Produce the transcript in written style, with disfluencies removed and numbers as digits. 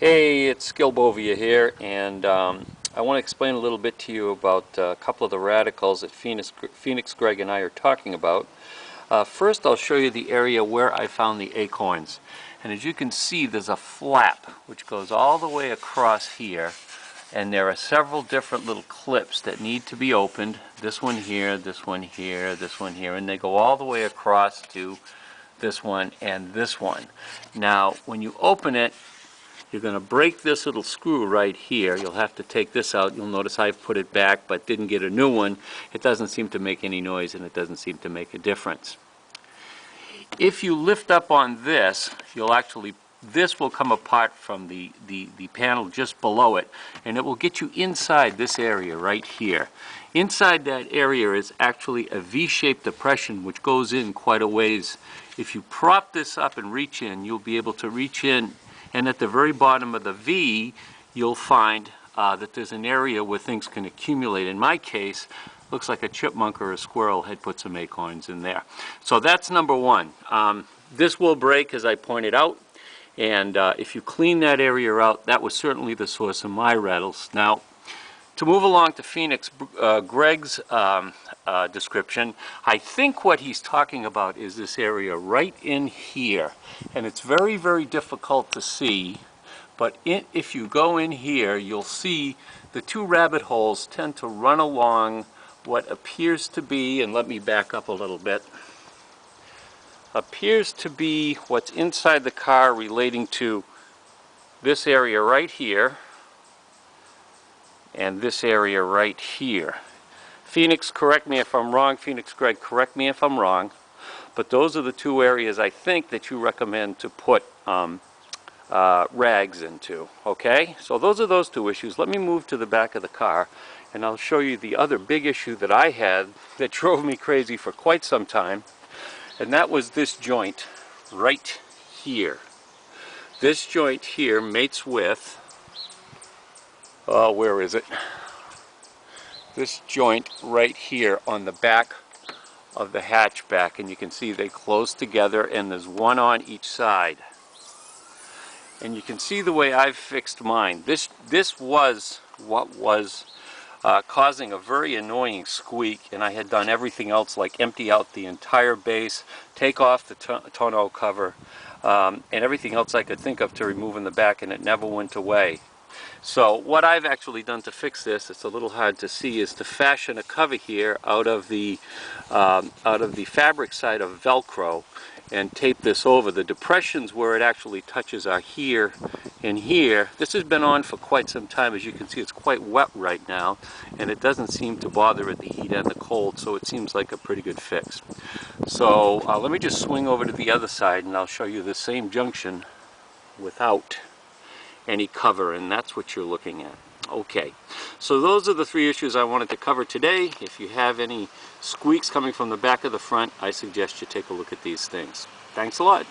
Hey, it's Gilbovia here, and I want to explain a little bit to you about a couple of the radicals that Phoenix Greg and I are talking about. First, I'll show you the area where I found the acorns. And as you can see, there's a flap which goes all the way across here, and there are several different little clips that need to be opened. This one here, this one here, this one here, and they go all the way across to this one and this one. Now, when you open it, you're going to break this little screw right here. You'll have to take this out. You'll notice I've put it back but didn't get a new one. It doesn't seem to make any noise and it doesn't seem to make a difference. If you lift up on this, this will come apart from the panel just below it, and it will get you inside this area right here. Inside that area is actually a V-shaped depression which goes in quite a ways. If you prop this up and reach in, you'll be able to reach in, and at the very bottom of the V, you'll find that there's an area where things can accumulate. In my case, looks like a chipmunk or a squirrel had put some acorns in there. So that's number one. This will break, as I pointed out, and if you clean that area out, that was certainly the source of my rattles. Now, to move along to Phoenix Greg's description, I think what he's talking about is this area right in here. And it's very, very difficult to see, but if you go in here, you'll see the two rabbit holes tend to run along what appears to be, and let me back up a little bit, appears to be what's inside the car relating to this area right here and this area right here. Phoenix, correct me if I'm wrong. Phoenix Greg, correct me if I'm wrong. But those are the two areas I think that you recommend to put rags into. Okay? So those are those two issues. Let me move to the back of the car, and I'll show you the other big issue that I had that drove me crazy for quite some time. And that was this joint right here. This joint here mates with, where is it? This joint right here on the back of the hatchback, and you can see they close together and there's one on each side. And you can see the way I've fixed mine. This was what was causing a very annoying squeak, and I had done everything else like empty out the entire base, take off the tonneau cover, and everything else I could think of to remove in the back, and it never went away. So what I've actually done to fix this, it's a little hard to see, is to fashion a cover here out of the fabric side of Velcro and tape this over. The depressions where it actually touches are here and here. This has been on for quite some time. As you can see, it's quite wet right now, and it doesn't seem to bother at the heat and the cold, so it seems like a pretty good fix. So let me just swing over to the other side and I'll show you the same junction without any cover, and that's what you're looking at. Okay, so those are the three issues I wanted to cover today. If you have any squeaks coming from the back of the front, I suggest you take a look at these things. Thanks a lot.